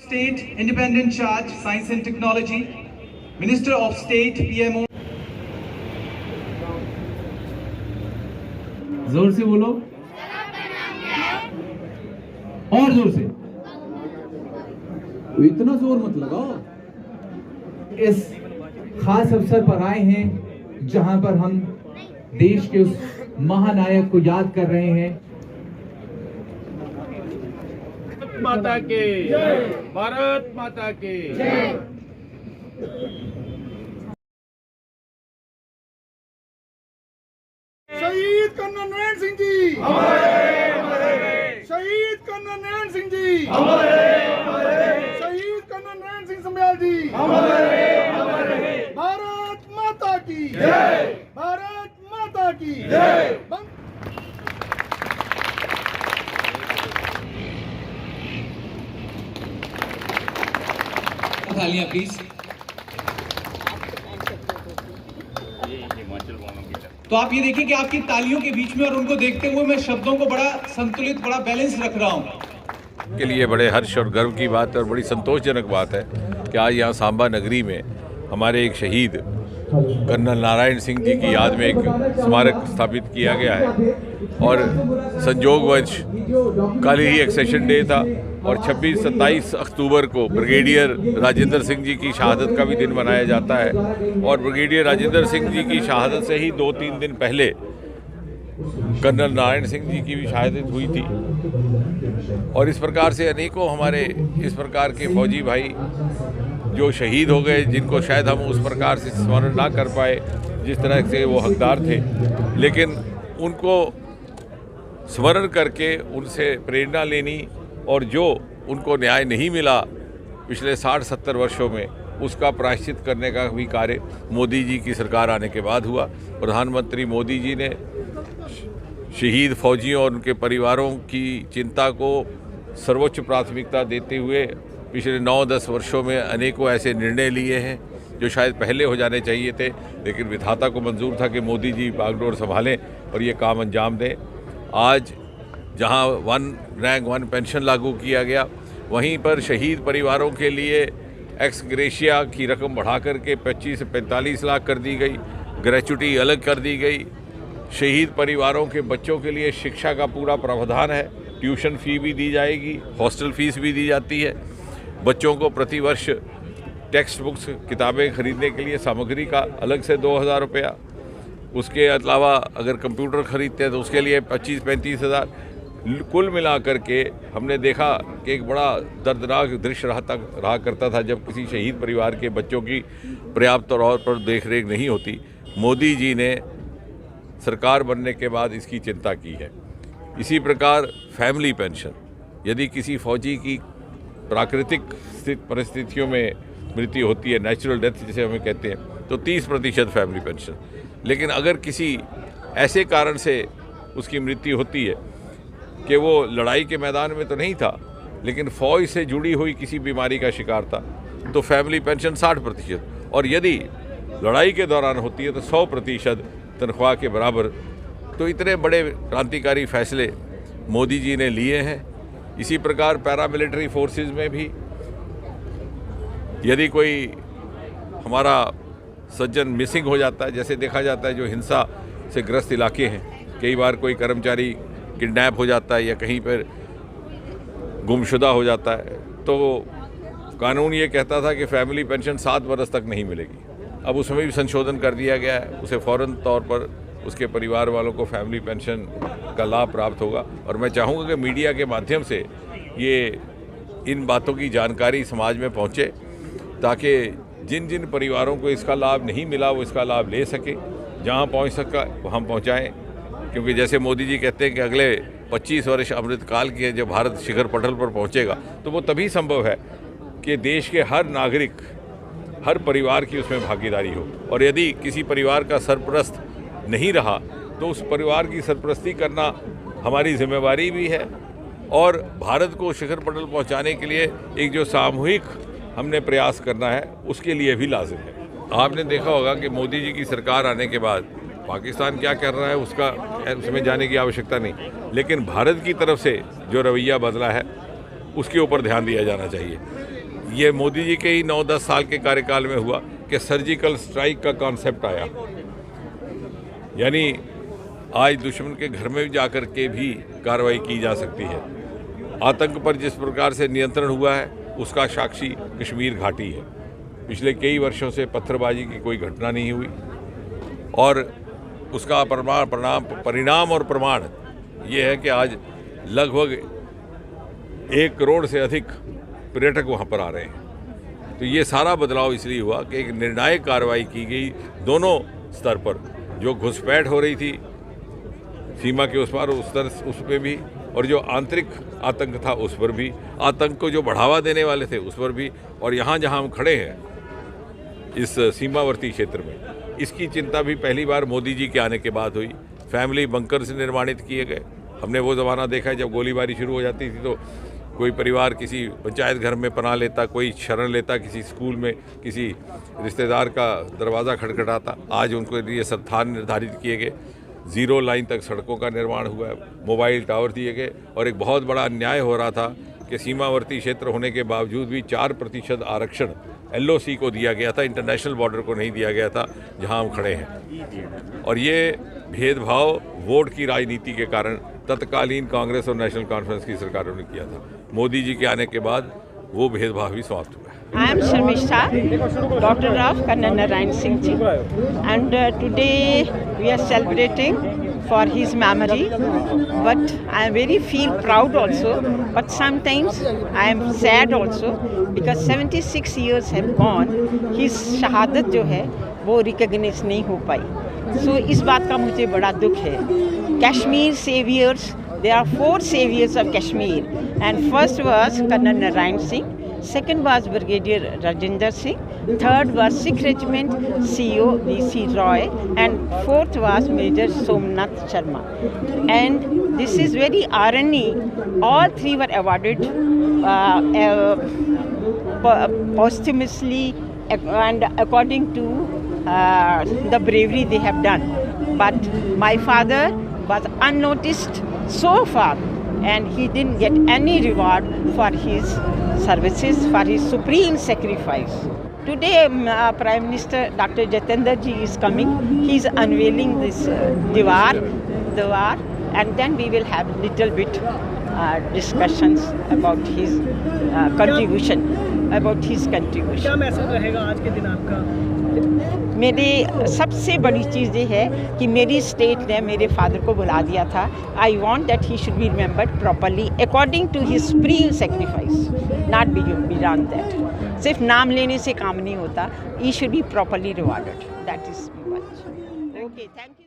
State Independent Charge, Science and Technology, Minister of State, PMO. जोर से बोलो और जोर से, इतना जोर मत लगाओ। इस खास अवसर पर आए हैं जहां पर हम देश के उस महानायक को याद कर रहे हैं। माता के भारत माता के शहीद कर्नल नरेंद्र सिंह जी, शहीद कर्नल नरेंद्र सिंह जी, शहीद कर्नल नरेंद्र सिंह समयाल जी, भारत माता की जय, भारत माता की जय। तालियां प्लीज। तो आप ये देखिए कि आपकी तालियों के बीच में और उनको देखते हुए मैं शब्दों को बड़ा संतुलित, बड़ा बैलेंस रख रहा हूँ। के लिए बड़े हर्ष और गर्व की बात है और बड़ी संतोषजनक बात है कि आज यहाँ सांबा नगरी में हमारे एक शहीद कर्नल नारायण सिंह जी की याद में एक स्मारक स्थापित किया गया है। और संयोगवश कल ही एक्सेशन डे था और 26-27 अक्टूबर को ब्रिगेडियर राजेंद्र सिंह जी की शहादत का भी दिन मनाया जाता है। और ब्रिगेडियर राजेंद्र सिंह जी की शहादत से ही 2-3 दिन पहले कर्नल नारायण सिंह जी की भी शहादत हुई थी। और इस प्रकार से अनेकों हमारे इस प्रकार के फौजी भाई जो शहीद हो गए, जिनको शायद हम उस प्रकार से स्मरण ना कर पाए जिस तरह से वो हकदार थे, लेकिन उनको स्मरण करके उनसे प्रेरणा लेनी और जो उनको न्याय नहीं मिला पिछले 60-70 वर्षों में, उसका प्रायश्चित करने का भी कार्य मोदी जी की सरकार आने के बाद हुआ। प्रधानमंत्री मोदी जी ने शहीद फौजियों और उनके परिवारों की चिंता को सर्वोच्च प्राथमिकता देते हुए पिछले 9-10 वर्षों में अनेकों ऐसे निर्णय लिए हैं जो शायद पहले हो जाने चाहिए थे, लेकिन विधाता को मंजूर था कि मोदी जी बागडोर संभालें और ये काम अंजाम दें। आज जहां 1 रैंक 1 पेंशन लागू किया गया, वहीं पर शहीद परिवारों के लिए एक्स ग्रेशिया की रकम बढ़ा करके 25 से 45 लाख कर दी गई, ग्रेच्युटी अलग कर दी गई। शहीद परिवारों के बच्चों के लिए शिक्षा का पूरा प्रावधान है, ट्यूशन फ़ी भी दी जाएगी, हॉस्टल फीस भी दी जाती है। बच्चों को प्रतिवर्ष टेक्स्ट बुक्स किताबें खरीदने के लिए सामग्री का अलग से 2000 रुपया, उसके अलावा अगर कंप्यूटर खरीदते हैं तो उसके लिए 25-35 हज़ार। कुल मिलाकर के हमने देखा कि एक बड़ा दर्दनाक दृश्य रहा करता था जब किसी शहीद परिवार के बच्चों की पर्याप्त तौर पर देखरेख नहीं होती। मोदी जी ने सरकार बनने के बाद इसकी चिंता की है। इसी प्रकार फैमिली पेंशन, यदि किसी फौजी की प्राकृतिक परिस्थितियों में मृत्यु होती है, नेचुरल डेथ जिसे हमें कहते हैं, तो 30% फैमिली पेंशन। लेकिन अगर किसी ऐसे कारण से उसकी मृत्यु होती है कि वो लड़ाई के मैदान में तो नहीं था लेकिन फ़ौज से जुड़ी हुई किसी बीमारी का शिकार था, तो फैमिली पेंशन 60%, और यदि लड़ाई के दौरान होती है तो 100% तनख्वाह के बराबर। तो इतने बड़े क्रांतिकारी फैसले मोदी जी ने लिए हैं। इसी प्रकार पैरामिलिट्री फोर्सेस में भी यदि कोई हमारा सज्जन मिसिंग हो जाता है, जैसे देखा जाता है जो हिंसा से ग्रस्त इलाके हैं, कई बार कोई कर्मचारी किडनैप हो जाता है या कहीं पर गुमशुदा हो जाता है, तो कानून ये कहता था कि फैमिली पेंशन 7 बरस तक नहीं मिलेगी। अब उसमें भी संशोधन कर दिया गया है, उसे फ़ौरन तौर पर उसके परिवार वालों को फैमिली पेंशन का लाभ प्राप्त होगा। और मैं चाहूँगा कि मीडिया के माध्यम से ये इन बातों की जानकारी समाज में पहुँचे ताकि जिन जिन परिवारों को इसका लाभ नहीं मिला वो इसका लाभ ले सके, जहाँ पहुँच सका वहाँ पहुँचाएँ। क्योंकि जैसे मोदी जी कहते हैं कि अगले 25 वर्ष अमृतकाल के जब भारत शिखर पटल पर पहुँचेगा तो वो तभी संभव है कि देश के हर नागरिक, हर परिवार की उसमें भागीदारी हो। और यदि किसी परिवार का सरपरस्त नहीं रहा तो उस परिवार की सरपरस्ती करना हमारी जिम्मेवारी भी है, और भारत को शिखर पटल पहुंचाने के लिए एक जो सामूहिक हमने प्रयास करना है उसके लिए भी लाजिम है। आपने देखा होगा कि मोदी जी की सरकार आने के बाद पाकिस्तान क्या कर रहा है उसमें जाने की आवश्यकता नहीं, लेकिन भारत की तरफ से जो रवैया बदला है उसके ऊपर ध्यान दिया जाना चाहिए। ये मोदी जी के ही 9-10 साल के कार्यकाल में हुआ कि सर्जिकल स्ट्राइक का कॉन्सेप्ट आया, यानी आज दुश्मन के घर में जाकर के भी कार्रवाई की जा सकती है। आतंक पर जिस प्रकार से नियंत्रण हुआ है उसका साक्षी कश्मीर घाटी है। पिछले कई वर्षों से पत्थरबाजी की कोई घटना नहीं हुई और उसका परिणाम और प्रमाण ये है कि आज लगभग 1 करोड़ से अधिक पर्यटक वहाँ पर आ रहे हैं। तो ये सारा बदलाव इसलिए हुआ कि एक निर्णायक कार्रवाई की गई दोनों स्तर पर। जो घुसपैठ हो रही थी सीमा के उस पार उस पर भी, और जो आंतरिक आतंक था उस पर भी, आतंक को जो बढ़ावा देने वाले थे उस पर भी, और यहाँ जहाँ हम खड़े हैं इस सीमावर्ती क्षेत्र में, इसकी चिंता भी पहली बार मोदी जी के आने के बाद हुई। फैमिली बंकर्स निर्माणित किए गए। हमने वो ज़माना देखा है जब गोलीबारी शुरू हो जाती थी तो कोई परिवार किसी पंचायत घर में पनाह लेता, कोई शरण लेता, किसी स्कूल में किसी रिश्तेदार का दरवाज़ा खटखटाता। आज उनको लिए स्थान निर्धारित किए गए, 0 लाइन तक सड़कों का निर्माण हुआ है, मोबाइल टावर दिए गए, और एक बहुत बड़ा अन्याय हो रहा था कि सीमावर्ती क्षेत्र होने के बावजूद भी 4% आरक्षण LOC को दिया गया था, इंटरनेशनल बॉर्डर को नहीं दिया गया था जहां हम खड़े हैं। और ये भेदभाव वोट की राजनीति के कारण तत्कालीन कांग्रेस और नेशनल कॉन्फ्रेंस की सरकारों ने किया था। मोदी जी के आने के बाद वो भेदभाव भी समाप्त हुआ है। I am Sharmishta, daughter of Karnal Narayan Singh ji, and today we are celebrating for his memory. But I am very feel proud also. But sometimes I am sad also because 76 years have gone. His शहादत जो है वो recognise नहीं हो पाई। So इस बात का मुझे बड़ा दुख है। Kashmir saviors, there are 4 saviors of Kashmir, and first was Karnal Narayan Singh. Second was Brigadier Rajinder Singh, third was Sikh Regiment CEO V.C. Roy, and fourth was Major Somnath Sharma. And this is very irony, all 3 were awarded posthumously and according to the bravery they have done. But my father was unnoticed so far, and he didn't get any reward for his services, for his supreme sacrifice. Today, Prime Minister Dr. Jitendra ji is coming. He is unveiling this Diwar, and then we will have little bit discussions about his contribution. क्या message रहेगा आज के दिन आपका? मेरी सबसे बड़ी चीज़ ये है कि मेरी स्टेट ने मेरे फादर को बुला दिया था। I want that he should be remembered properly according to his supreme sacrifice, not beyond that. सिर्फ नाम लेने से काम नहीं होता, he should be properly rewarded. That is much. Okay, thank you.